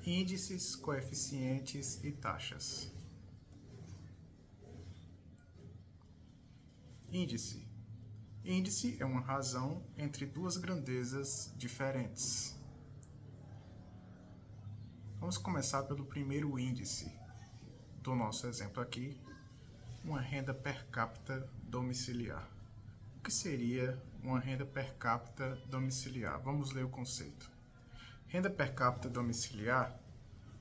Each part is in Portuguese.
Índices, coeficientes e taxas. Índice. Índice é uma razão entre duas grandezas diferentes. Vamos começar pelo primeiro índice do nosso exemplo aqui, uma renda per capita domiciliar. O que seria uma renda per capita domiciliar? Vamos ler o conceito. Renda per capita domiciliar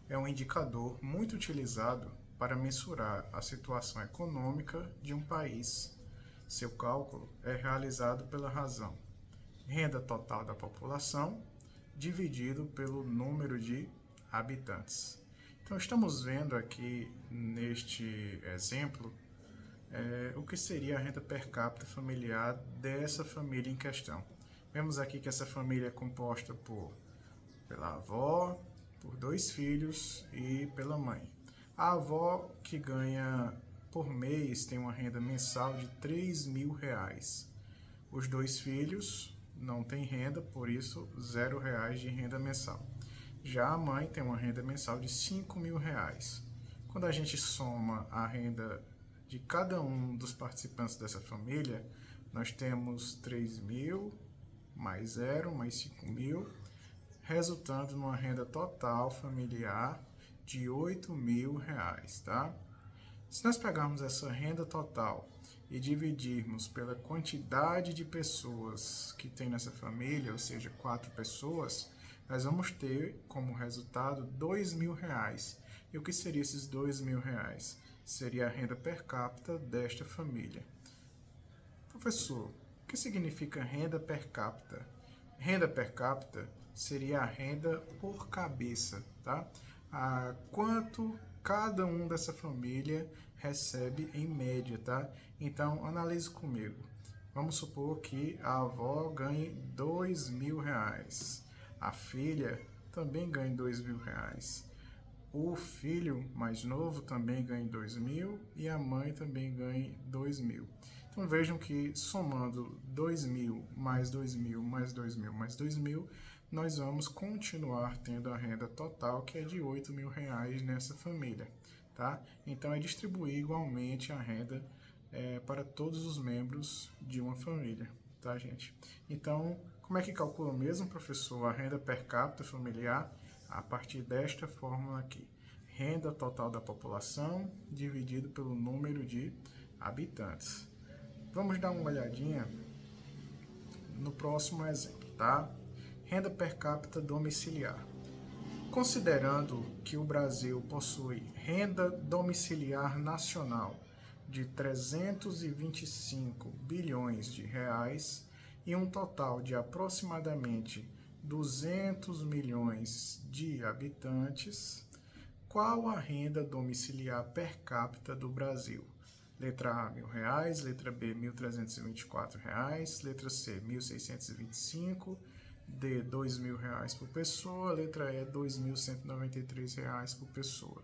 é um indicador muito utilizado para mensurar a situação econômica de um país. Seu cálculo é realizado pela razão renda total da população dividido pelo número de habitantes. Então, estamos vendo aqui neste exemplo o que seria a renda per capita familiar dessa família em questão. Vemos aqui que essa família é composta pela avó, por 2 filhos e pela mãe. A avó, que ganha por mês, tem uma renda mensal de R$3.000. Os 2 filhos não têm renda, por isso R$0 de renda mensal. Já a mãe tem uma renda mensal de R$5.000. Quando a gente soma a renda de cada um dos participantes dessa família, nós temos 3.000 mais 0 mais 5.000, resultando numa renda total familiar de R$8.000, tá? Se nós pegarmos essa renda total e dividirmos pela quantidade de pessoas que tem nessa família, ou seja, 4 pessoas, nós vamos ter como resultado R$2.000. E o que seria esses R$2.000? Seria a renda per capita desta família. Professor, o que significa renda per capita? Renda per capita seria a renda por cabeça, tá? Quanto cada um dessa família recebe em média, tá? Então, analise comigo. Vamos supor que a avó ganhe R$2.000. A filha também ganha R$2.000. O filho mais novo também ganha 2.000 e a mãe também ganha 2.000. Então vejam que somando 2.000 mais 2.000 mais 2.000 mais 2.000, nós vamos continuar tendo a renda total, que é de R$8.000 nessa família, tá? Então é distribuir igualmente a renda para todos os membros de uma família, tá, gente? Então, como é que calcula mesmo, professor, a renda per capita familiar? A partir desta fórmula aqui, renda total da população dividido pelo número de habitantes. Vamos dar uma olhadinha no próximo exemplo, tá? Renda per capita domiciliar. Considerando que o Brasil possui renda domiciliar nacional de 325 bilhões de reais e um total de aproximadamente 200 milhões de habitantes, qual a renda domiciliar per capita do Brasil? Letra A, R$1.000, letra B, R$1.324, letra C, R$1.625, D, R$2.000 por pessoa, letra E, R$2.193 por pessoa.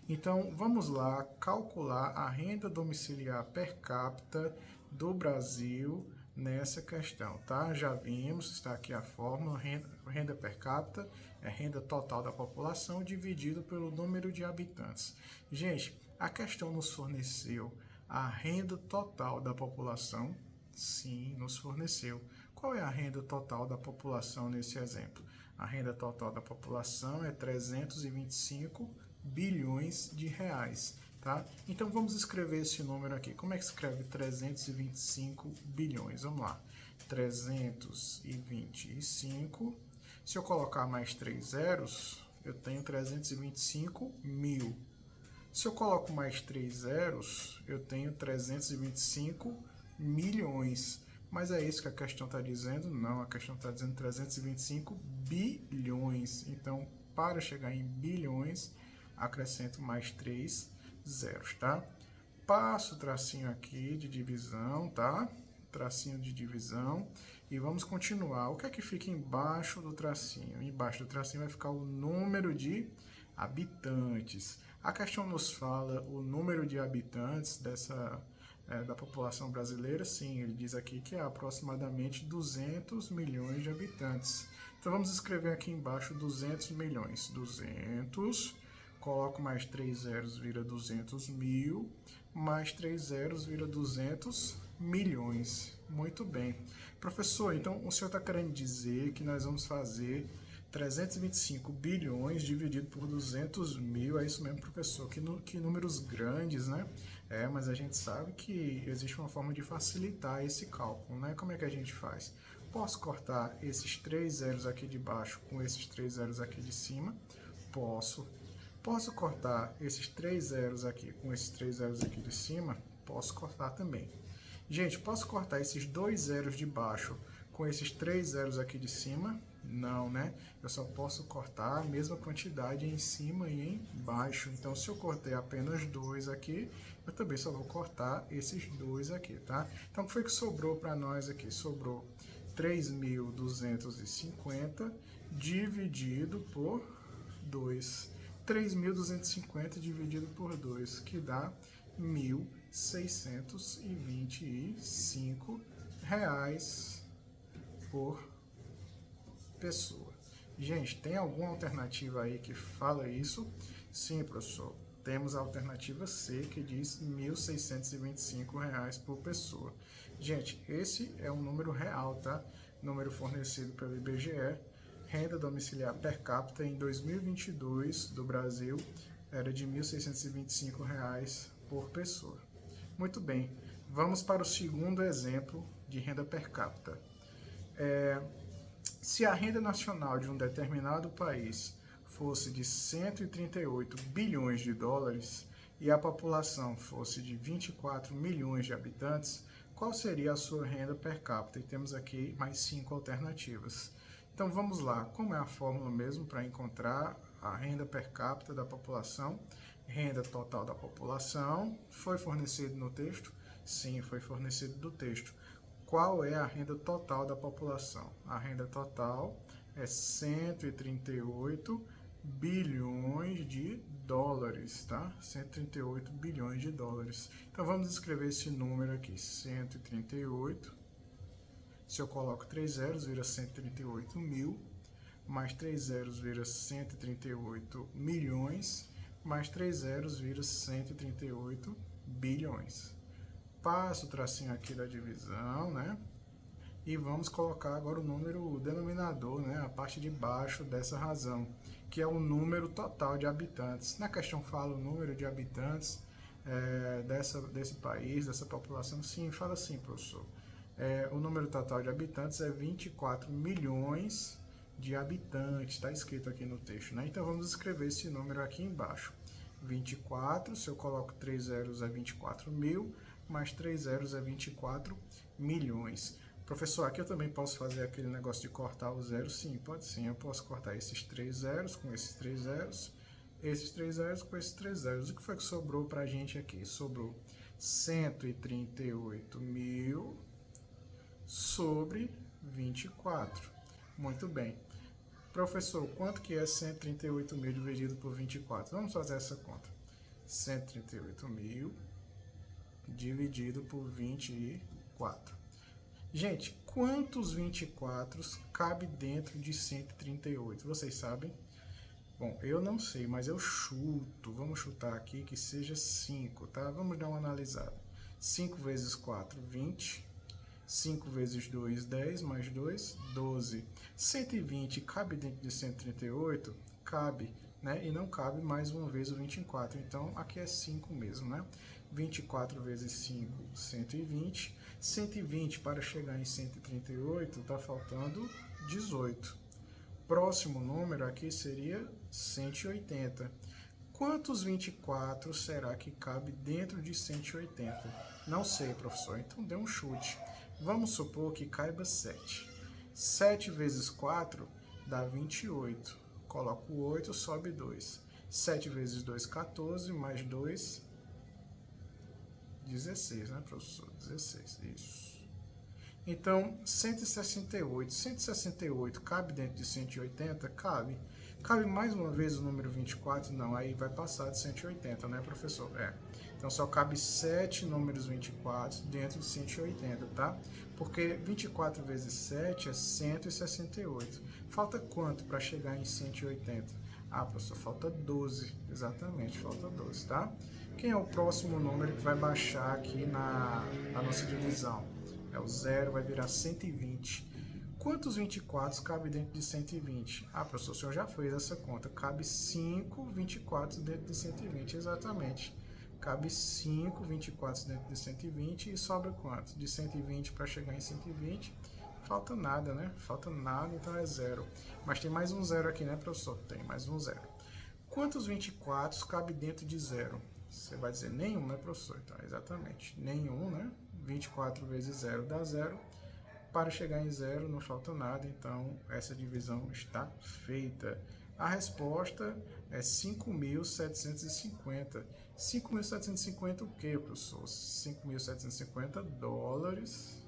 Então, vamos lá calcular a renda domiciliar per capita do Brasil nessa questão, tá? Já vimos, está aqui a fórmula, renda per capita é renda total da população dividido pelo número de habitantes. Gente, a questão nos forneceu a renda total da população? Sim, nos forneceu. Qual é a renda total da população nesse exemplo? A renda total da população é 325 bilhões de reais, tá? Então, vamos escrever esse número aqui. Como é que escreve 325 bilhões? Vamos lá. 325. Se eu colocar mais 3 zeros, eu tenho 325 mil. Se eu coloco mais 3 zeros, eu tenho 325 milhões. Mas é isso que a questão está dizendo? Não, a questão está dizendo 325 bilhões. Então, para chegar em bilhões, acrescento mais 3 zeros, tá? Passo o tracinho aqui de divisão, tá? Tracinho de divisão. E vamos continuar. O que é que fica embaixo do tracinho? Embaixo do tracinho vai ficar o número de habitantes. A questão nos fala o número de habitantes da população brasileira. Sim, ele diz aqui que é aproximadamente 200 milhões de habitantes. Então vamos escrever aqui embaixo 200 milhões. 200, coloco mais 3 zeros, vira 200 mil, mais 3 zeros, vira 200 milhões. Muito bem. Professor, então o senhor está querendo dizer que nós vamos fazer 325 bilhões dividido por 200 mil, é isso mesmo, professor? Que números grandes, né? Mas a gente sabe que existe uma forma de facilitar esse cálculo, né? Como é que a gente faz? Posso cortar esses 3 zeros aqui de baixo com esses 3 zeros aqui de cima? Posso. Posso cortar esses 3 zeros aqui com esses 3 zeros aqui de cima? Posso cortar também. Gente, posso cortar esses 2 zeros de baixo com esses 3 zeros aqui de cima? Não, né? Eu só posso cortar a mesma quantidade em cima e embaixo. Então, se eu cortei apenas 2 aqui, eu também só vou cortar esses 2 aqui, tá? Então, o que foi que sobrou para nós aqui? Sobrou 3.250 dividido por 2. 3.250 dividido por 2, que dá R$ 1.625 por pessoa. Gente, tem alguma alternativa aí que fala isso? Sim, professor. Temos a alternativa C, que diz R$ 1.625 por pessoa. Gente, esse é um número real, tá? Número fornecido pelo IBGE. Renda domiciliar per capita em 2022 do Brasil era de R$ 1.625 por pessoa. Muito bem, vamos para o segundo exemplo de renda per capita. Se a renda nacional de um determinado país fosse de 138 bilhões de dólares e a população fosse de 24 milhões de habitantes, qual seria a sua renda per capita? E temos aqui mais 5 alternativas. Então vamos lá, como é a fórmula mesmo para encontrar a renda per capita da população? Renda total da população, foi fornecido no texto? Sim, foi fornecido no texto. Qual é a renda total da população? A renda total é 138 bilhões de dólares, tá? 138 bilhões de dólares. Então vamos escrever esse número aqui, 138. Se eu coloco 3 zeros, vira 138 mil, mais 3 zeros vira 138 milhões, mais 3 zeros vira 138 bilhões. Passo o tracinho aqui da divisão, né? E vamos colocar agora o número, o denominador, né? A parte de baixo dessa razão, que é o número total de habitantes. Na questão fala o número de habitantes desse país, dessa população. Sim, fala assim, professor. O número total de habitantes é 24 milhões de habitantes, está escrito aqui no texto, né? Então vamos escrever esse número aqui embaixo. 24, se eu coloco 3 zeros é 24 mil, mais 3 zeros é 24 milhões. Professor, aqui eu também posso fazer aquele negócio de cortar o zero? Sim, pode sim. Eu posso cortar esses 3 zeros com esses 3 zeros, esses 3 zeros com esses 3 zeros. O que foi que sobrou para a gente aqui? Sobrou 138 mil sobre 24. Muito bem. Professor, quanto que é 138 mil dividido por 24? Vamos fazer essa conta. 138 mil dividido por 24. Gente, quantos 24 cabe dentro de 138? Vocês sabem? Bom, eu não sei, mas eu chuto. Vamos chutar aqui que seja 5, tá? Vamos dar uma analisada. 5 vezes 4, 20. 5 vezes 2, 10, mais 2, 12. 120 cabe dentro de 138? Cabe, né? E não cabe mais uma vez o 24. Então, aqui é 5 mesmo, né? 24 vezes 5, 120. 120 para chegar em 138, está faltando 18. Próximo número aqui seria 180. Quantos 24 será que cabe dentro de 180? Não sei, professor. Então, dê um chute. Vamos supor que caiba 7. 7 vezes 4 dá 28. Coloco 8, sobe 2. 7 vezes 2, 14, mais 2, 16, né, professor? 16, isso. Então, 168 cabe dentro de 180? Cabe. Cabe mais uma vez o número 24? Não, aí vai passar de 180, né, professor? Então, só cabe 7 números 24 dentro de 180, tá? Porque 24 vezes 7 é 168. Falta quanto para chegar em 180? Ah, professor, falta 12. Exatamente, falta 12, tá? Quem é o próximo número que vai baixar aqui na nossa divisão? É o 0, vai virar 120. Quantos 24 cabe dentro de 120? Ah, professor, o senhor já fez essa conta. Cabe 5 24 dentro de 120, exatamente. Cabe 5 24 dentro de 120 e sobra quanto? De 120 para chegar em 120, falta nada, né? Falta nada, então é 0. Mas tem mais um 0 aqui, né, professor? Tem mais um 0. Quantos 24 cabe dentro de 0? Você vai dizer nenhum, né, professor? Então, exatamente, nenhum, né? 24 vezes 0 dá 0. Para chegar em 0 não falta nada, então essa divisão está feita. A resposta é 5.750. 5.750 o quê, professor? 5.750 dólares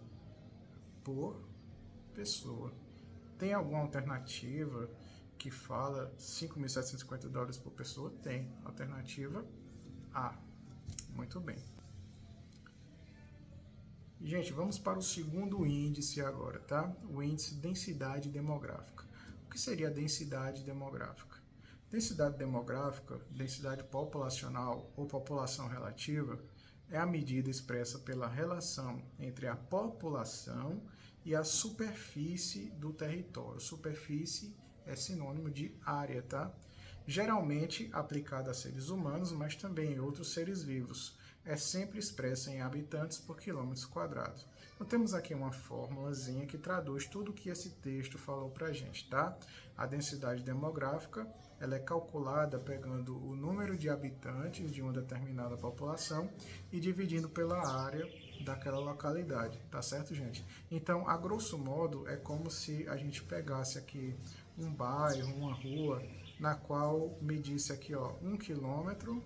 por pessoa. Tem alguma alternativa que fala 5.750 dólares por pessoa? Tem. Alternativa A. Muito bem. Gente, vamos para o segundo índice agora, tá? O índice densidade demográfica. O que seria a densidade demográfica? Densidade demográfica, densidade populacional ou população relativa, é a medida expressa pela relação entre a população e a superfície do território. Superfície é sinônimo de área, tá? Geralmente aplicada a seres humanos, mas também em outros seres vivos. É sempre expressa em habitantes por quilômetros quadrados. Então, temos aqui uma fórmulazinha que traduz tudo o que esse texto falou para a gente, tá? A densidade demográfica, ela é calculada pegando o número de habitantes de uma determinada população e dividindo pela área daquela localidade, tá certo, gente? Então, a grosso modo, é como se a gente pegasse aqui um bairro, uma rua, na qual medisse aqui, ó, 1 quilômetro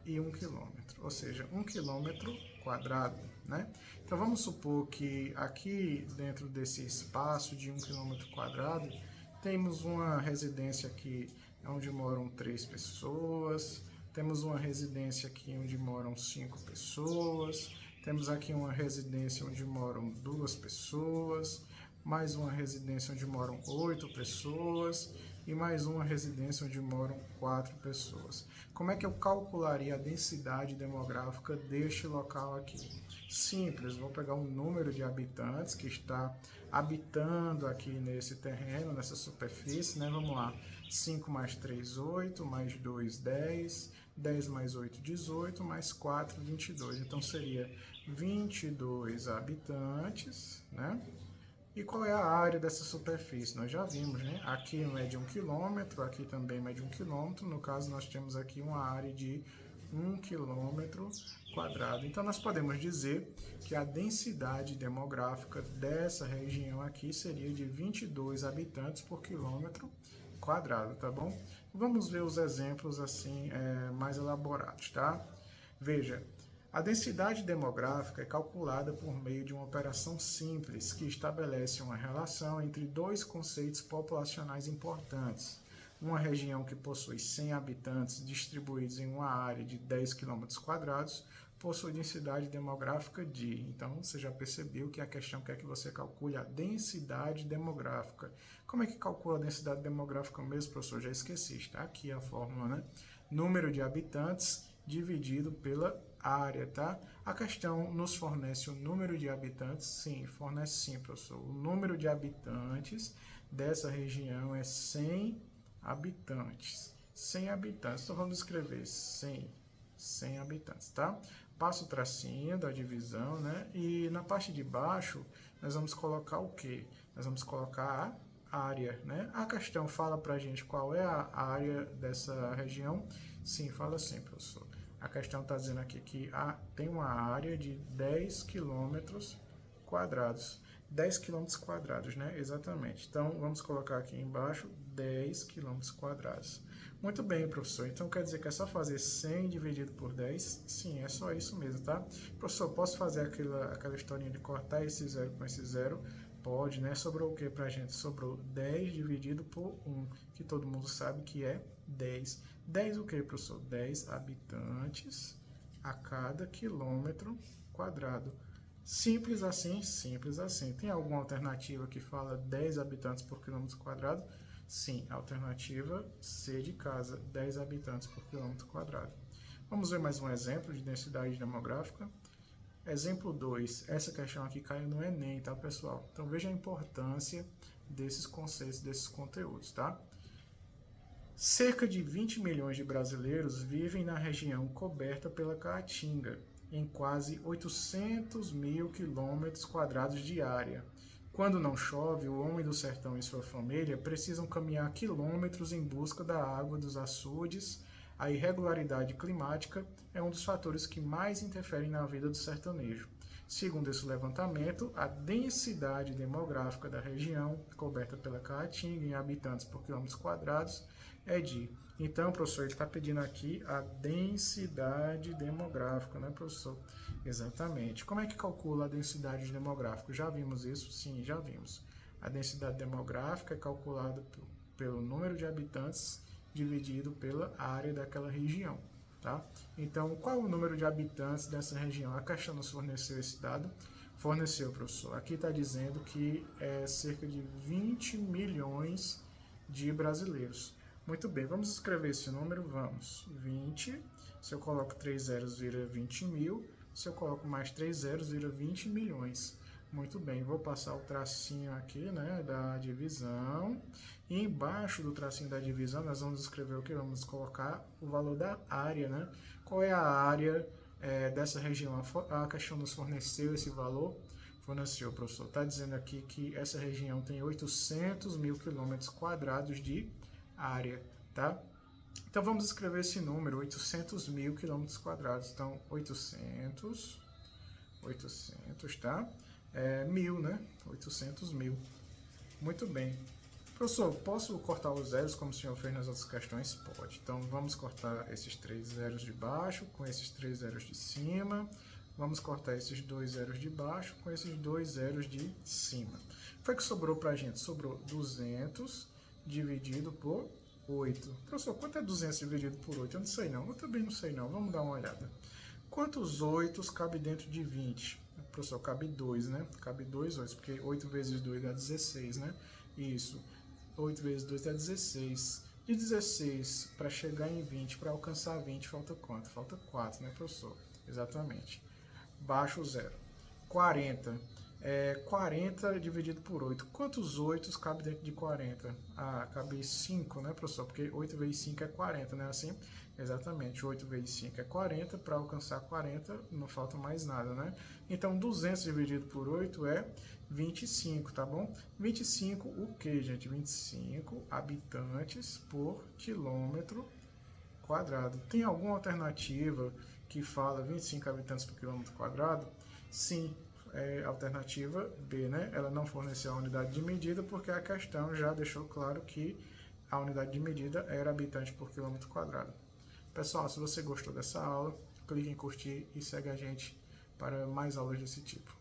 e 1 quilômetro, ou seja, 1 quilômetro quadrado, né? Então vamos supor que aqui dentro desse espaço de 1 quilômetro quadrado temos uma residência aqui onde moram 3 pessoas, temos uma residência aqui onde moram 5 pessoas, temos aqui uma residência onde moram 2 pessoas, mais uma residência onde moram 8 pessoas e mais uma residência onde moram 4 pessoas. Como é que eu calcularia a densidade demográfica deste local aqui? Simples, vou pegar o número de habitantes que está habitando aqui nesse terreno, nessa superfície, né? Vamos lá, 5 mais 3, 8, mais 2, 10, 10 mais 8, 18, mais 4, 22. Então, seria 22 habitantes, né? E qual é a área dessa superfície? Nós já vimos, né? Aqui mede 1 quilômetro, aqui também mede 1 quilômetro. No caso, nós temos aqui uma área de 1 quilômetro quadrado. Então, nós podemos dizer que a densidade demográfica dessa região aqui seria de 22 habitantes por quilômetro quadrado, tá bom? Vamos ver os exemplos assim mais elaborados, tá? Veja. A densidade demográfica é calculada por meio de uma operação simples que estabelece uma relação entre dois conceitos populacionais importantes. Uma região que possui 100 habitantes distribuídos em uma área de 10 km² possui densidade demográfica de. Então, você já percebeu que a questão quer que você calcule a densidade demográfica. Como é que calcula a densidade demográfica mesmo, professor? Já esqueci, está aqui a fórmula, né? Número de habitantes dividido pela área, tá? A questão nos fornece o número de habitantes? Sim, fornece sim, professor. O número de habitantes dessa região é 100 habitantes. 100 habitantes. Então, vamos escrever 100 habitantes, tá? Passa o tracinho da divisão, né? E na parte de baixo, nós vamos colocar o quê? Nós vamos colocar a área, né? A questão fala pra gente qual é a área dessa região? Sim, fala sim, professor. A questão está dizendo aqui que tem uma área de 10 km². 10 quilômetros quadrados, né? Exatamente. Então, vamos colocar aqui embaixo 10 quilômetros quadrados. Muito bem, professor. Então, quer dizer que é só fazer 100 dividido por 10? Sim, é só isso mesmo, tá? Professor, posso fazer aquela historinha de cortar esse zero com esse zero? Pode, né? Sobrou o que pra gente? Sobrou 10 dividido por 1, que todo mundo sabe que é 10. 10 o que, professor? 10 habitantes a cada quilômetro quadrado. Simples assim, simples assim. Tem alguma alternativa que fala 10 habitantes por quilômetro quadrado? Sim, alternativa C de casa, 10 habitantes por quilômetro quadrado. Vamos ver mais um exemplo de densidade demográfica. Exemplo 2, essa questão aqui caiu no Enem, tá, pessoal? Então veja a importância desses conceitos, desses conteúdos, tá? Cerca de 20 milhões de brasileiros vivem na região coberta pela Caatinga, em quase 800 mil quilômetros quadrados de área. Quando não chove, o homem do sertão e sua família precisam caminhar quilômetros em busca da água dos açudes. A irregularidade climática é um dos fatores que mais interferem na vida do sertanejo. Segundo esse levantamento, a densidade demográfica da região coberta pela Caatinga em habitantes por quilômetros quadrados é de... Então, professor, ele está pedindo aqui a densidade demográfica, né, professor? Exatamente. Como é que calcula a densidade demográfica? Já vimos isso? Sim, já vimos. A densidade demográfica é calculada pelo número de habitantes dividido pela área daquela região, tá? Então, qual o número de habitantes dessa região? A Caixa nos forneceu esse dado? Forneceu, professor. Aqui está dizendo que é cerca de 20 milhões de brasileiros. Muito bem, vamos escrever esse número? Vamos. 20, se eu coloco 3 zeros, vira 20 mil. Se eu coloco mais 3 zeros, vira 20 milhões. Muito bem, vou passar o tracinho aqui, né, da divisão. E embaixo do tracinho da divisão, nós vamos escrever o que? Vamos colocar o valor da área, né? Qual é a área dessa região? A questão nos forneceu esse valor? Forneceu, professor. Está dizendo aqui que essa região tem 800 mil quilômetros quadrados de área, tá? Então, vamos escrever esse número, 800 mil quilômetros quadrados. Então, 800, tá? Mil, né? 800 mil. Muito bem. Professor, posso cortar os zeros como o senhor fez nas outras questões? Pode. Então, vamos cortar esses 3 zeros de baixo com esses 3 zeros de cima. Vamos cortar esses 2 zeros de baixo com esses 2 zeros de cima. Foi que sobrou pra gente? Sobrou 200 dividido por 8. Professor, quanto é 200 dividido por 8? Eu não sei não. Eu também não sei não. Vamos dar uma olhada. Quantos 8 cabe dentro de 20? Professor, cabe 2, né? Cabe 2 8, porque 8 vezes 2 dá 16, né? Isso. 8 vezes 2 dá 16. De 16 para chegar em 20, para alcançar 20, falta quanto? Falta 4, né, professor? Exatamente. Baixo zero. 40. 40 dividido por 8. Quantos 8 cabe dentro de 40? Ah, cabe 5, né, professor? Porque 8 vezes 5 é 40, né? Assim? Exatamente. 8 vezes 5 é 40. Para alcançar 40, não falta mais nada, né? Então, 200 dividido por 8 é 25, tá bom? 25 o que, gente? 25 habitantes por quilômetro quadrado. Tem alguma alternativa que fala 25 habitantes por quilômetro quadrado? Sim. Alternativa B, né? Ela não forneceu a unidade de medida porque a questão já deixou claro que a unidade de medida era habitante por quilômetro quadrado. Pessoal, se você gostou dessa aula, clique em curtir e segue a gente para mais aulas desse tipo.